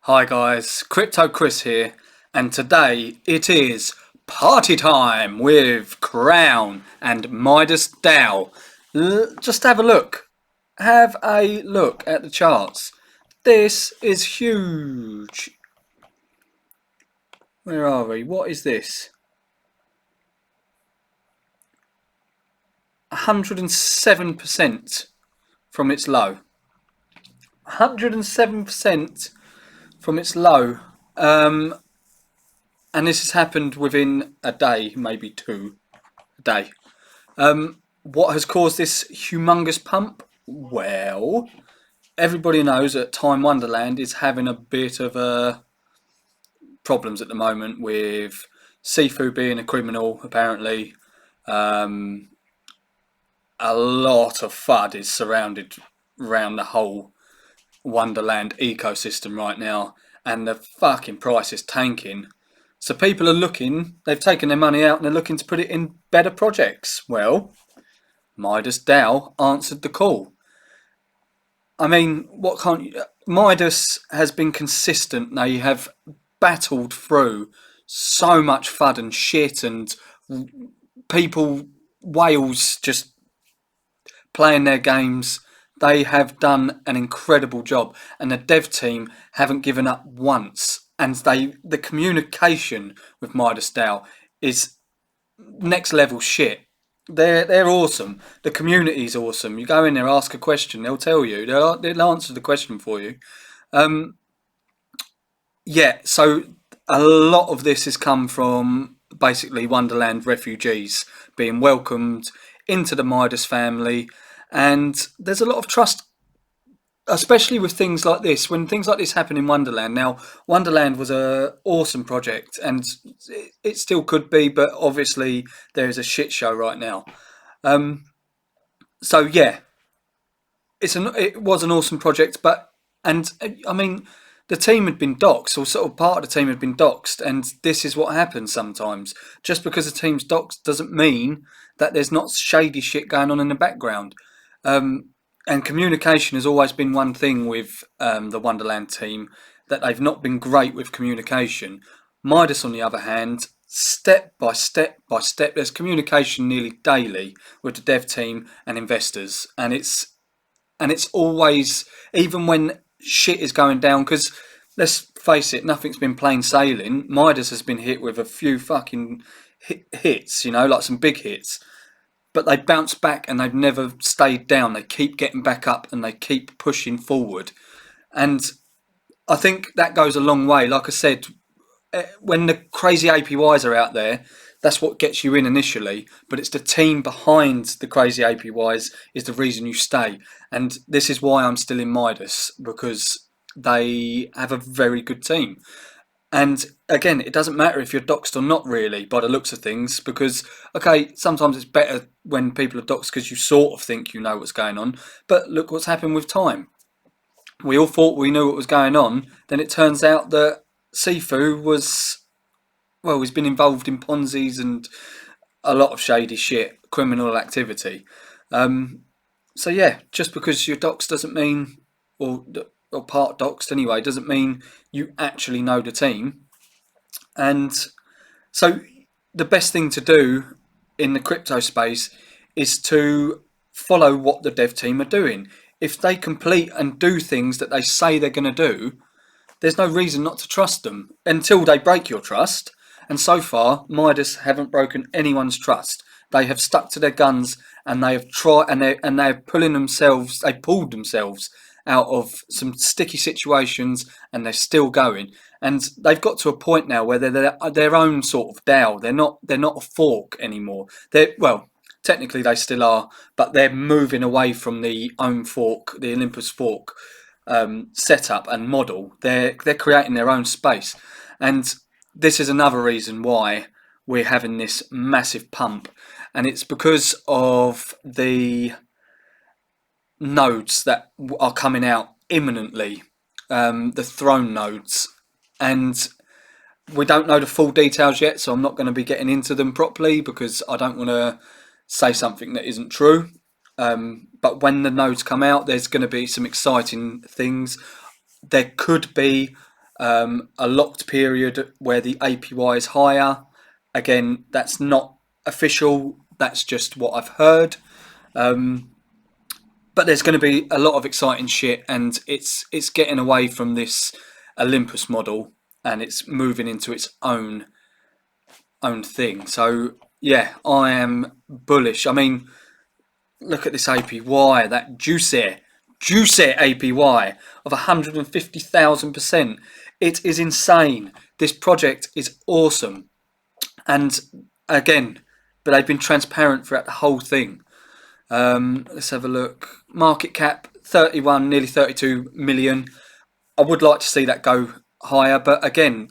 Hi guys, Crypto Chris here, and today it is party time with Crown and Midas DAO. Just have a look. Have a look at the charts. This is huge. Where are we? What is this? 107% from its low. 107% from its low. And this has happened within a day, maybe two a day. What has caused this humongous pump? Well, everybody knows that Time Wonderland is having a bit of problems at the moment with Sifu being a criminal, apparently. Um, a lot of FUD is surrounded around the whole Wonderland ecosystem right now, and the fucking price is tanking. So people are looking, they've taken their money out and they're looking to put it in better projects. Well, Midas DAO answered the call. I mean, what can't you... Midas has been consistent. They have battled through so much FUD and shit and people, whales just playing their games. They have done an incredible job, and the dev team haven't given up once. And the communication with Midas DAO is next level shit. They're awesome. The community's awesome. You go in there, ask a question, they'll tell you. They'll answer the question for you. Yeah, so a lot of this has come from basically Wonderland refugees being welcomed into the Midas family, and there's a lot of trust, especially with things like this. When things like this happen in Wonderland, now Wonderland was a awesome project, and it still could be, but obviously there is a shit show right now. So yeah, it was an awesome project, but and I mean the team had been doxed, or sort of part of the team had been doxed, and this is what happens sometimes. Just because a team's doxed doesn't mean that there's not shady shit going on in the background. And communication has always been one thing with the Wonderland team, that they've not been great with communication. Midas, on the other hand, step by step by step, there's communication nearly daily with the dev team and investors, and it's always, even when shit is going down, because let's face it, nothing's been plain sailing. Midas has been hit with a few fucking hits, like some big hits, but they bounce back and they've never stayed down. They keep getting back up and they keep pushing forward. And I think that goes a long way. Like I said, when the crazy APYs are out there, that's what gets you in initially, but it's the team behind the crazy APYs is the reason you stay. And this is why I'm still in Midas, because they have a very good team. And again, it doesn't matter if you're doxed or not, really, by the looks of things, because, okay, sometimes it's better when people are doxed because you sort of think you know what's going on. But look what's happened with Time. We all thought we knew what was going on. Then it turns out that Sifu was, well, he's been involved in Ponzi's and a lot of shady shit, criminal activity. So yeah, just because you're doxed doesn't mean, or part doxed anyway, doesn't mean you actually know the team. And so the best thing to do in the crypto space is to follow what the dev team are doing. If they complete and do things that they say they're going to do, there's no reason not to trust them until they break your trust. And so far, Midas haven't broken anyone's trust. They have stuck to their guns, and they have tried, and they're pulling themselves. They pulled themselves out of some sticky situations, and they're still going. And they've got to a point now where they're their own sort of DAO. They're not a fork anymore. Well, technically they still are, but they're moving away from the own fork, the Olympus fork setup and model. They're creating their own space, and this is another reason why we're having this massive pump, and it's because of the nodes that are coming out imminently, the throne nodes, and we don't know the full details yet, so I'm not going to be getting into them properly because I don't want to say something that isn't true. But when the nodes come out, there's going to be some exciting things. There could be a locked period where the APY is higher. Again, that's not official, that's just what I've heard. But there's going to be a lot of exciting shit, and it's getting away from this Olympus model, and it's moving into its own thing. So yeah, I am bullish. I mean, look at this APY, that juicy APY of 150,000%. It is insane. This project is awesome, and again, but they've been transparent throughout the whole thing. Let's have a look. Market cap 31, nearly 32 million. I would like to see that go higher, but again,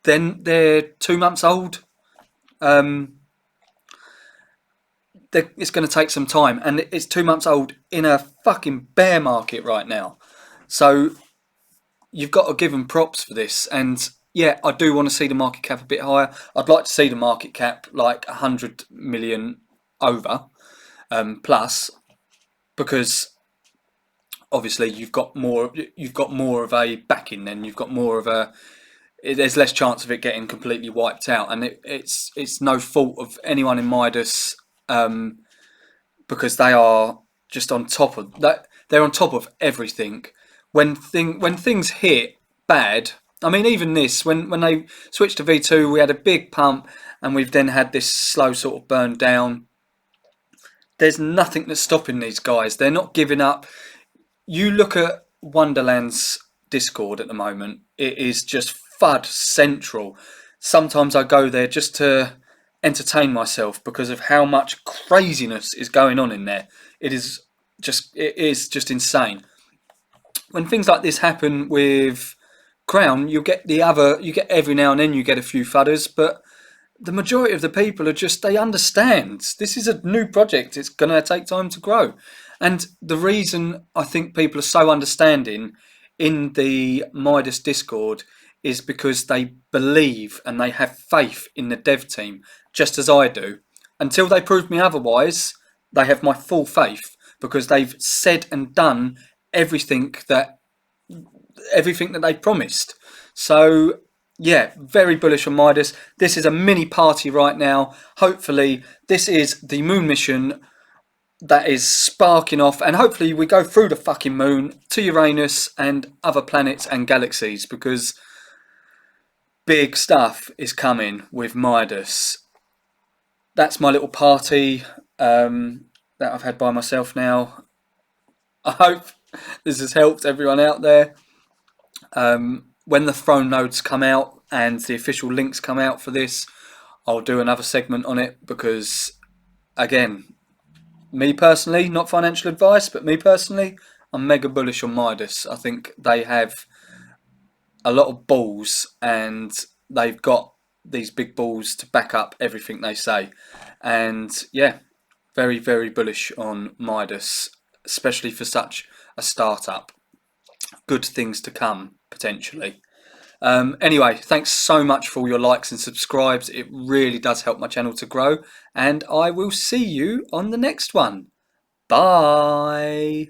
then they're 2 months old. It's going to take some time, and it's 2 months old in a fucking bear market right now. So you've got to give them props for this. And yeah, I do want to see the market cap a bit higher. I'd like to see the market cap like 100 million over plus, because obviously you've got more of a backing, then you've got more of a, there's less chance of it getting completely wiped out, and it's no fault of anyone in Midas, because they are just on top of that. They're on top of everything. When things hit bad, I mean, even this, when they switched to V2, we had a big pump, and we've then had this slow sort of burn down. There's nothing that's stopping these guys. They're not giving up. You look at Wonderland's Discord at the moment, it is just FUD central. Sometimes I go there just to entertain myself because of how much craziness is going on in there. It is just insane. When things like this happen with Crown, you get every now and then you get a few fudders, but the majority of the people are just, they understand this is a new project, it's going to take time to grow. And the reason I think people are so understanding in the Midas Discord is because they believe and they have faith in the dev team, just as I do. Until they prove me otherwise, they have my full faith, because they've said and done everything that they promised. So yeah, very bullish on Midas. This is a mini party right now. Hopefully this is the moon mission that is sparking off, and hopefully we go through the fucking moon to Uranus and other planets and galaxies, because big stuff is coming with Midas. That's my little party that I've had by myself now. I hope this has helped everyone out there. When the throne nodes come out and the official links come out for this, I'll do another segment on it, because again, me personally, not financial advice, but me personally, I'm mega bullish on Midas. I think they have a lot of balls, and they've got these big balls to back up everything they say. And yeah, very, very bullish on Midas, especially for such a startup. Good things to come, potentially. Anyway, thanks so much for all your likes and subscribes. It really does help my channel to grow, and I will see you on the next one. Bye.